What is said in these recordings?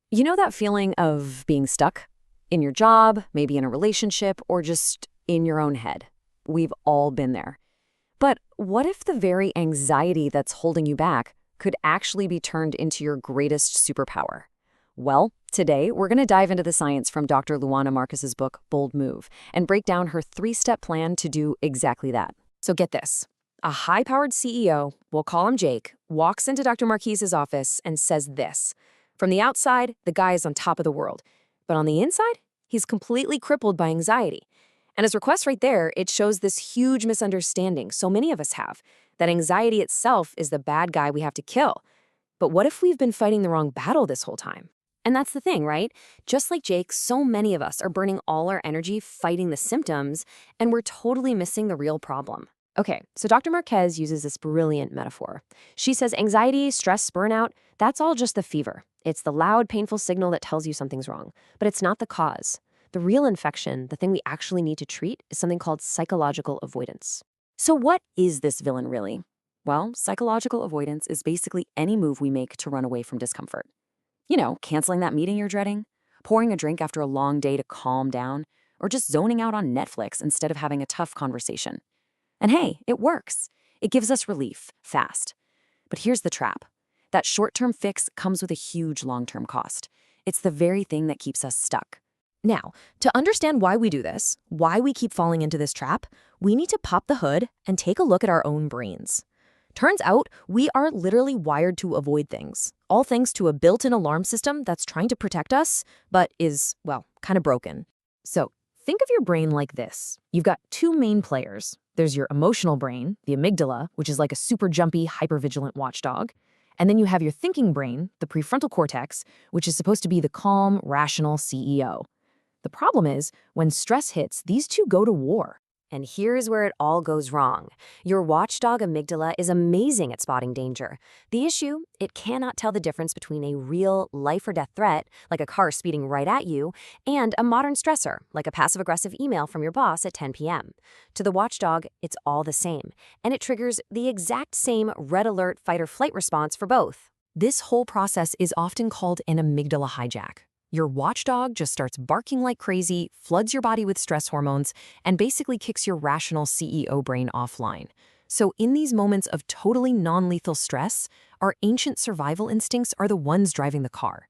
You know that feeling of being stuck? In your job, maybe in a relationship, or just in your own head. We've all been there. But what if the very anxiety that's holding you back could actually be turned into your greatest superpower? Well, today we're going to dive into the science from Dr. Luana Marcus's book, Bold Move, and break down her three-step plan to do exactly that. So get this. A high-powered CEO, we'll call him Jake, walks into Dr. Marquise's office and says this. From the outside, the guy is on top of the world. But on the inside, he's completely crippled by anxiety. And his request right there, it shows this huge misunderstanding so many of us have, that anxiety itself is the bad guy we have to kill. But what if we've been fighting the wrong battle this whole time? And that's the thing, right? Just like Jake, so many of us are burning all our energy fighting the symptoms, and we're totally missing the real problem. Okay, so Dr. Marquez uses this brilliant metaphor. She says anxiety, stress, burnout, that's all just the fever. It's the loud, painful signal that tells you something's wrong, but it's not the cause. The real infection, the thing we actually need to treat, is something called psychological avoidance. So what is this villain really? Well, psychological avoidance is basically any move we make to run away from discomfort. You know, canceling that meeting you're dreading, pouring a drink after a long day to calm down, or just zoning out on Netflix instead of having a tough conversation. And hey, it works. It gives us relief, fast. But here's the trap. That short-term fix comes with a huge long-term cost. It's the very thing that keeps us stuck. Now, to understand why we do this, why we keep falling into this trap, we need to pop the hood and take a look at our own brains. Turns out, we are literally wired to avoid things, all thanks to a built-in alarm system that's trying to protect us, but is, well, kind of broken. So, think of your brain like this. You've got two main players. There's your emotional brain, the amygdala, which is like a super jumpy, hypervigilant watchdog. And then you have your thinking brain, the prefrontal cortex, which is supposed to be the calm, rational CEO. The problem is, when stress hits, these two go to war. And here's where it all goes wrong. Your watchdog amygdala is amazing at spotting danger. The issue, it cannot tell the difference between a real life or death threat, like a car speeding right at you, and a modern stressor, like a passive-aggressive email from your boss at 10 p.m. To the watchdog, it's all the same, and it triggers the exact same red alert fight-or-flight response for both. This whole process is often called an amygdala hijack. Your watchdog just starts barking like crazy, floods your body with stress hormones, and basically kicks your rational CEO brain offline. So in these moments of totally non-lethal stress, our ancient survival instincts are the ones driving the car.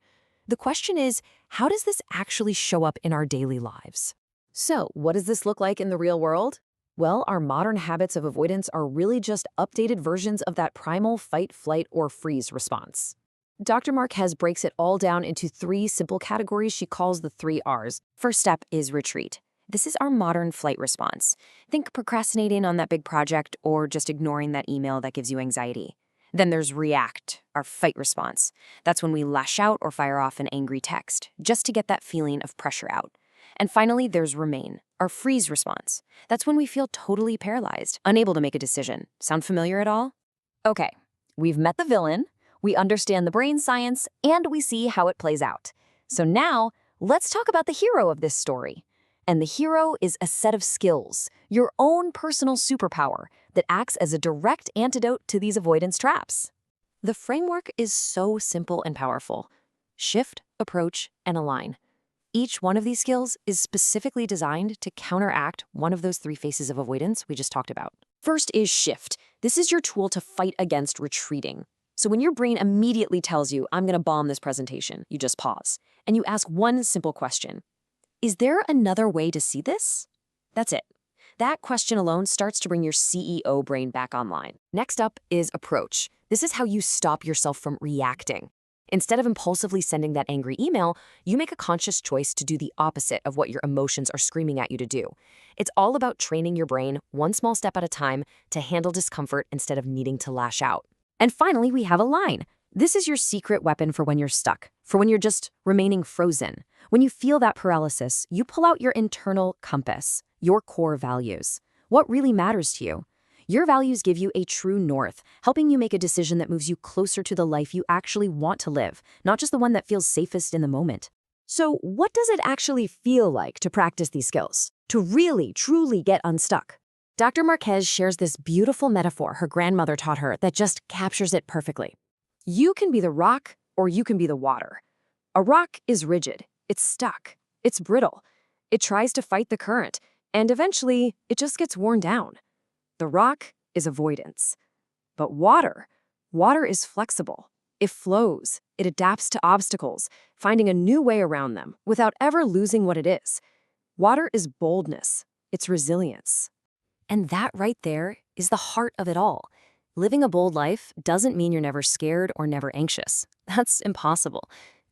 The question is, how does this actually show up in our daily lives? So what does this look like in the real world? Well, our modern habits of avoidance are really just updated versions of that primal fight, flight, or freeze response. Dr. Marquez breaks it all down into three simple categories she calls the 3 Rs. First step is retreat. This is our modern flight response. Think procrastinating on that big project or just ignoring that email that gives you anxiety. Then there's react, our fight response. That's when we lash out or fire off an angry text, just to get that feeling of pressure out. And finally, there's remain, our freeze response. That's when we feel totally paralyzed, unable to make a decision. Sound familiar at all? Okay, we've met the villain. We understand the brain science, and we see how it plays out. So now, let's talk about the hero of this story. And the hero is a set of skills, your own personal superpower, that acts as a direct antidote to these avoidance traps. The framework is so simple and powerful. Shift, approach, and align. Each one of these skills is specifically designed to counteract one of those 3 faces of avoidance we just talked about. First is shift. This is your tool to fight against retreating. So when your brain immediately tells you, I'm going to bomb this presentation, you just pause, and you ask one simple question. Is there another way to see this? That's it. That question alone starts to bring your CEO brain back online. Next up is approach. This is how you stop yourself from reacting. Instead of impulsively sending that angry email, you make a conscious choice to do the opposite of what your emotions are screaming at you to do. It's all about training your brain, one small step at a time, to handle discomfort instead of needing to lash out. And finally, we have align. This is your secret weapon for when you're stuck, for when you're just remaining frozen. When you feel that paralysis, you pull out your internal compass, your core values. What really matters to you? Your values give you a true north, helping you make a decision that moves you closer to the life you actually want to live, not just the one that feels safest in the moment. So what does it actually feel like to practice these skills? To really, truly get unstuck? Dr. Marquez shares this beautiful metaphor her grandmother taught her that just captures it perfectly. You can be the rock or you can be the water. A rock is rigid, it's stuck, it's brittle. It tries to fight the current, and eventually it just gets worn down. The rock is avoidance. But water is flexible. It flows, it adapts to obstacles, finding a new way around them without ever losing what it is. Water is boldness, it's resilience. And that right there is the heart of it all. Living a bold life doesn't mean you're never scared or never anxious. That's impossible.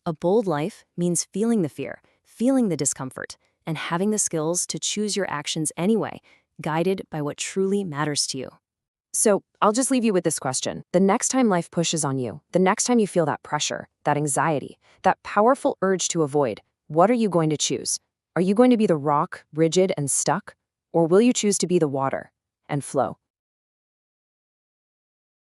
A bold life means feeling the fear, feeling the discomfort, and having the skills to choose your actions anyway, guided by what truly matters to you. So I'll just leave you with this question. The next time life pushes on you, the next time you feel that pressure, that anxiety, that powerful urge to avoid, what are you going to choose? Are you going to be the rock, rigid and stuck? Or will you choose to be the water and flow?